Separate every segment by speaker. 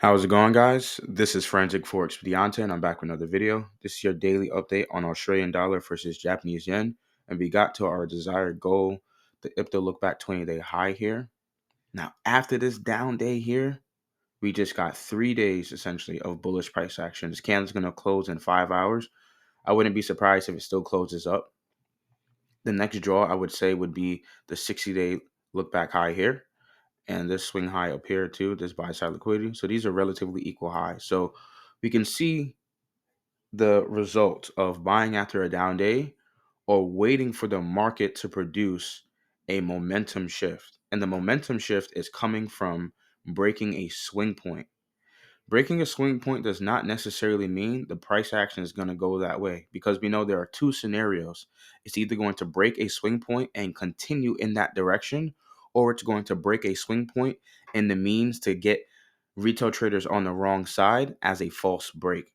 Speaker 1: How's it going, guys? This is Forensic Forex Expediente, and I'm back with another video. This is your daily update on Australian dollar versus Japanese yen, and we got to our desired goal, the IPDA look back 20-day high here. Now, after this down day here, we just got 3 days essentially of bullish price action. This candle's going to close in 5 hours. I wouldn't be surprised if it still closes up. The next draw I would say would be the 60-day look back high here. And this swing high up here too, this buy side liquidity. So these are relatively equal highs. So we can see the result of buying after a down day or waiting for the market to produce a momentum shift. And the momentum shift is coming from breaking a swing point. Breaking a swing point does not necessarily mean the price action is going to go that way, because we know there are two scenarios. It's either going to break a swing point and continue in that direction, or it's going to break a swing point and the means to get retail traders on the wrong side as a false break.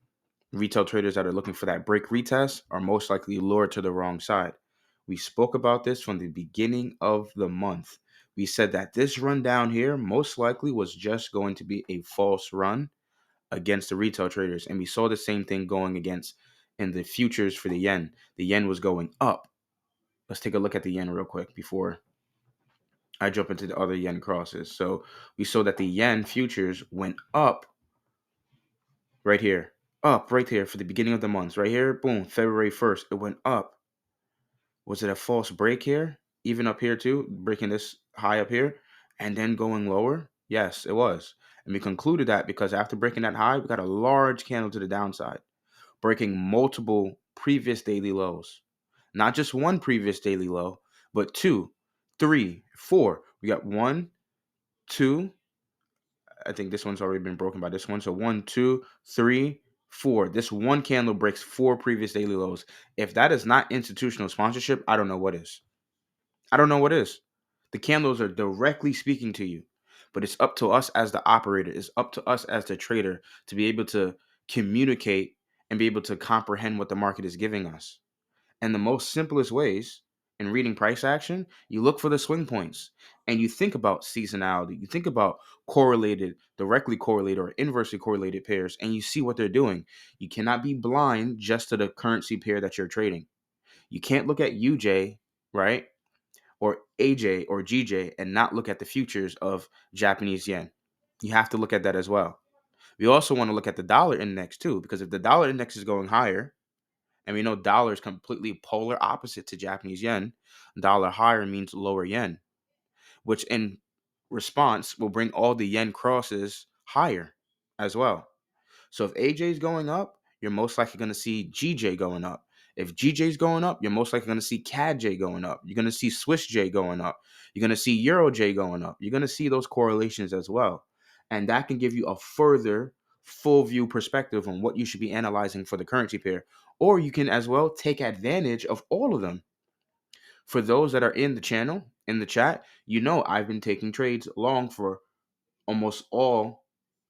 Speaker 1: Retail traders that are looking for that break retest are most likely lured to the wrong side. We spoke about this from the beginning of the month. We said that this run down here most likely was just going to be a false run against the retail traders. And we saw the same thing going against in the futures for the yen. The yen was going up. Let's take a look at the yen real quick before I jump into the other yen crosses. So we saw that the yen futures went up right here. Up right here for the beginning of the month. Right here, boom, February 1st, it went up. Was it a false break here? Even up here too, breaking this high up here and then going lower? Yes, it was. And we concluded that because after breaking that high, we got a large candle to the downside, breaking multiple previous daily lows. Not just one previous daily low, but 2, 3, 4. We got 1, 2. I think this one's already been broken by this one. So 1, 2, 3, 4. This one candle breaks 4 previous daily lows. If that is not institutional sponsorship, I don't know what is. I don't know what is. The candles are directly speaking to you, but it's up to us as the operator. It's up to us as the trader to be able to communicate and be able to comprehend what the market is giving us. And the most simplest ways in reading price action, you look for the swing points and you think about seasonality. You think about correlated, directly correlated or inversely correlated pairs, and you see what they're doing. You cannot be blind just to the currency pair that you're trading. You can't look at UJ, right? Or AJ or GJ and not look at the futures of Japanese yen. You have to look at that as well. We also want to look at the dollar index too, because if the dollar index is going higher, and we know dollar is completely polar opposite to Japanese yen, dollar higher means lower yen, which in response will bring all the yen crosses higher as well. So if AJ is going up, you're most likely going to see GJ going up. If GJ is going up, you're most likely going to see CAD J going up. You're going to see Swiss J going up. You're going to see Euro J going up. You're going to see those correlations as well. And that can give you a further full view perspective on what you should be analyzing for the currency pair. Or you can as well take advantage of all of them. For those that are in the channel, in the chat, you know I've been taking trades long for almost all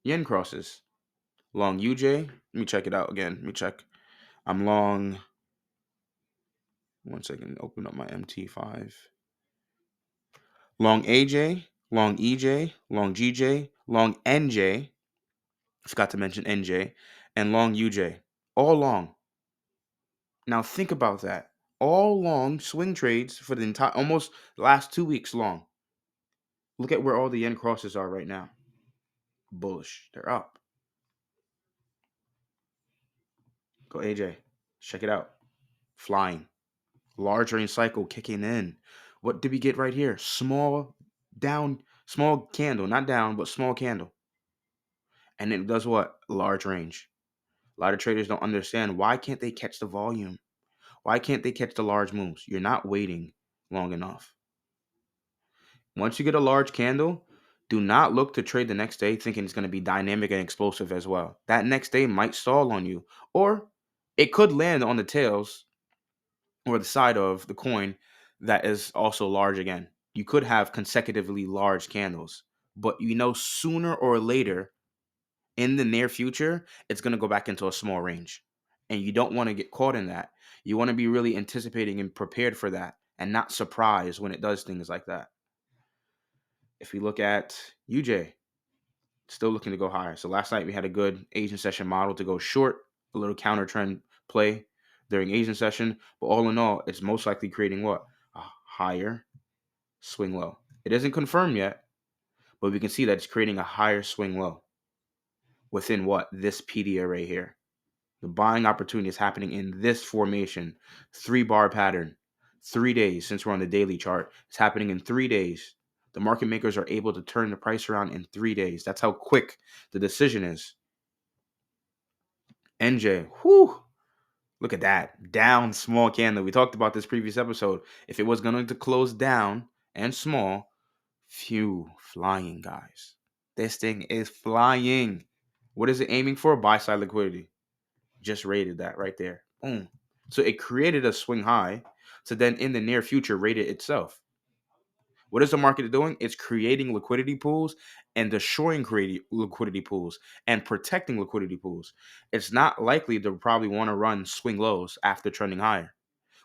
Speaker 1: yen crosses. Long UJ. Let me check it out again. Let me check. I'm long. One second. Open up my MT5. Long AJ, long EJ, long GJ, long NJ. Forgot to mention NJ, and long UJ. All long. Now think about that. All long swing trades for the entire, almost last 2 weeks long. Look at where all the yen crosses are right now. Bullish. They're up. Go AJ. Check it out. Flying. Large range cycle kicking in. What did we get right here? Small candle, not down, but small candle. And it does what? Large range. A lot of traders don't understand, why can't they catch the volume? Why can't they catch the large moves? You're not waiting long enough. Once you get a large candle, do not look to trade the next day thinking it's going to be dynamic and explosive as well. That next day might stall on you, or it could land on the tails or the side of the coin that is also large again. You could have consecutively large candles, but you know sooner or later in the near future, it's going to go back into a small range. And you don't want to get caught in that. You want to be really anticipating and prepared for that and not surprised when it does things like that. If we look at UJ, Still looking to go higher. So last night we had a good Asian session model to go short, a little counter trend play during Asian session. But all in all, it's most likely creating what? A higher swing low. It isn't confirmed yet, but we can see that it's creating a higher swing low within what? This PD array here. The buying opportunity is happening in this formation, 3-bar pattern, 3 days since we're on the daily chart. It's happening in 3 days. The market makers are able to turn the price around in 3 days. That's how quick the decision is. NJ, whew, look at that. Down small candle. We talked about this previous episode. If it was going to close down and small, phew, flying, guys. This thing is flying. What is it aiming for? Buy side liquidity. Just rated that right there. Boom. So it created a swing high to then in the near future rate it itself. What is the market doing? It's creating liquidity pools and destroying liquidity pools and protecting liquidity pools. It's not likely to probably want to run swing lows after trending higher.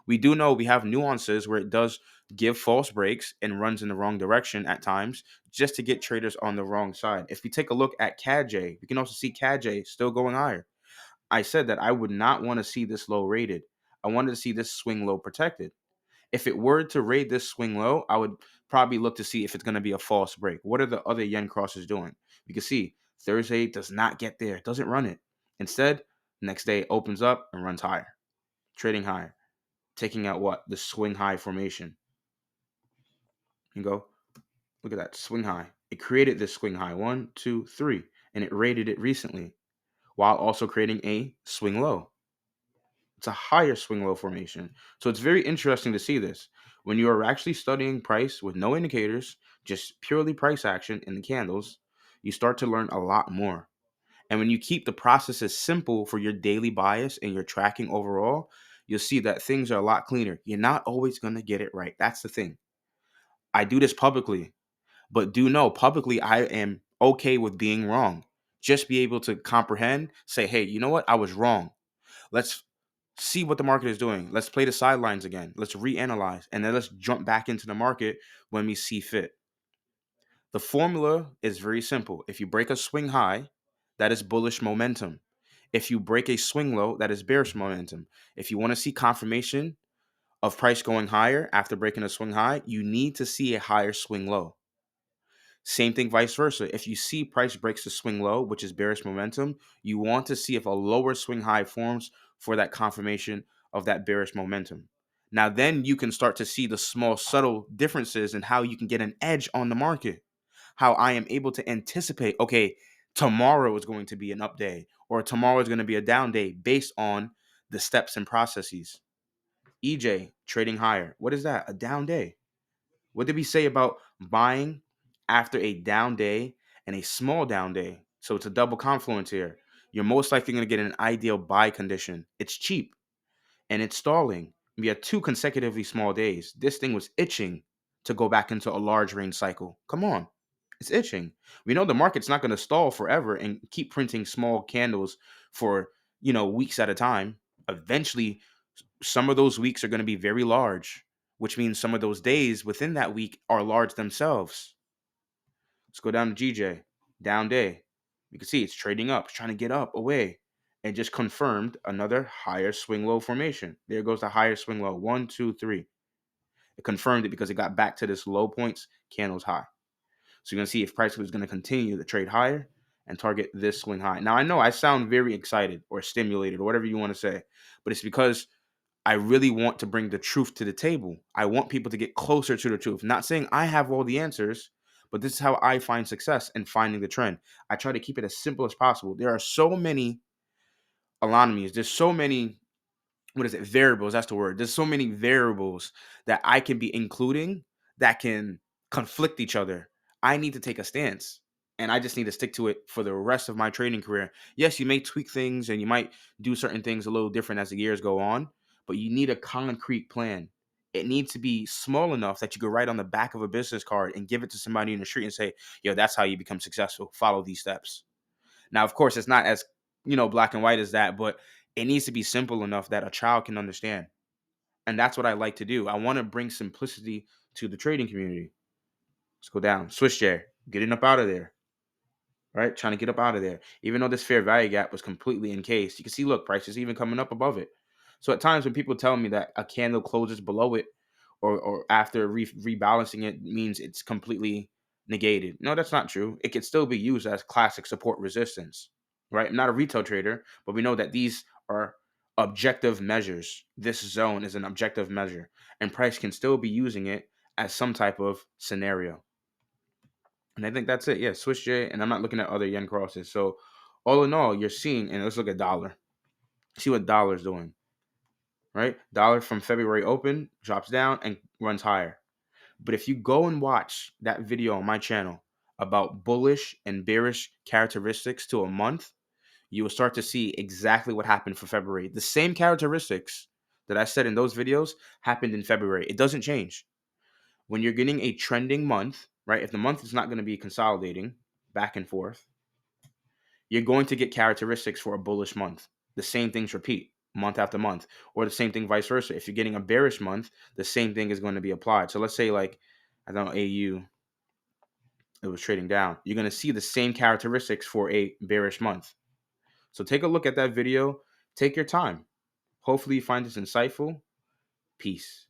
Speaker 1: We do know we have nuances where it does give false breaks and runs in the wrong direction at times just to get traders on the wrong side. If we take a look at CAD-J, we can also see CAD-J still going higher. I said that I would not want to see this low rated. I wanted to see this swing low protected. If it were to rate this swing low, I would probably look to see if it's going to be a false break. What are the other yen crosses doing? You can see Thursday does not get there, doesn't run it. Instead, next day opens up and runs higher, trading higher, taking out what? The swing high formation. You go, look at that swing high. It created this swing high, 1, 2, 3, and it rated it recently while also creating a swing low. It's a higher swing low formation. So it's very interesting to see this. When you are actually studying price with no indicators, just purely price action in the candles, you start to learn a lot more. And when you keep the processes simple for your daily bias and your tracking overall, you'll see that things are a lot cleaner. You're not always going to get it right. That's the thing. I do this publicly, but do know publicly I am okay with being wrong. Just be able to comprehend, say, hey, you know what? I was wrong. Let's see what the market is doing. Let's play the sidelines again. Let's reanalyze, and then let's jump back into the market when we see fit. The formula is very simple. If you break a swing high, that is bullish momentum. If you break a swing low, that is bearish momentum. If you want to see confirmation of price going higher after breaking a swing high, you need to see a higher swing low. Same thing vice versa. If you see price breaks the swing low, which is bearish momentum, you want to see if a lower swing high forms for that confirmation of that bearish momentum. Now, then you can start to see the small, subtle differences in how you can get an edge on the market. How I am able to anticipate, okay, tomorrow is going to be an up day or tomorrow is going to be a down day based on the steps and processes. EJ, trading higher. What is that? A down day. What did we say about buying after a down day and a small down day? So it's a double confluence here. You're most likely going to get an ideal buy condition. It's cheap and it's stalling. We had 2 consecutively small days. This thing was itching to go back into a large range cycle. Come on. It's itching. We know the market's not going to stall forever and keep printing small candles for, weeks at a time. Eventually, some of those weeks are going to be very large, which means some of those days within that week are large themselves. Let's go down to GJ. Down day. You can see it's trading up, it's trying to get up away, and just confirmed another higher swing low formation. There goes the higher swing low. 1, 2, 3. It confirmed it because it got back to this low points, candles high. So you're going to see if price is going to continue to trade higher and target this swing high. Now, I know I sound very excited or stimulated or whatever you want to say, but it's because I really want to bring the truth to the table. I want people to get closer to the truth. Not saying I have all the answers, but this is how I find success in finding the trend. I try to keep it as simple as possible. There are so many anomalies. There's so many, variables. That's the word. There's so many variables that I can be including that can conflict each other. I need to take a stance and I just need to stick to it for the rest of my trading career. Yes, you may tweak things and you might do certain things a little different as the years go on, but you need a concrete plan. It needs to be small enough that you could write on the back of a business card and give it to somebody in the street and say, yo, that's how you become successful. Follow these steps. Now, of course, it's not as, black and white as that, but it needs to be simple enough that a child can understand. And that's what I like to do. I want to bring simplicity to the trading community. Let's go down. Swiss chair. Getting up out of there. right? Trying to get up out of there. Even though this fair value gap was completely encased, you can see, look, price is even coming up above it. So at times when people tell me that a candle closes below it or after rebalancing it means it's completely negated. No, that's not true. It could still be used as classic support resistance, right? I'm not a retail trader, but we know that these are objective measures. This zone is an objective measure, and price can still be using it as some type of scenario. And I think that's it. Yeah, Swiss J, and I'm not looking at other yen crosses. So all in all, you're seeing, and let's look at dollar. See what dollar's doing, right? Dollar from February open drops down and runs higher. But if you go and watch that video on my channel about bullish and bearish characteristics to a month, you will start to see exactly what happened for February. The same characteristics that I said in those videos happened in February. It doesn't change. When you're getting a trending month, right? If the month is not going to be consolidating back and forth, you're going to get characteristics for a bullish month. The same things repeat month after month, or the same thing vice versa. If you're getting a bearish month, the same thing is going to be applied. So let's say, like, I don't know, AU, it was trading down. You're going to see the same characteristics for a bearish month. So take a look at that video. Take your time. Hopefully you find this insightful. Peace.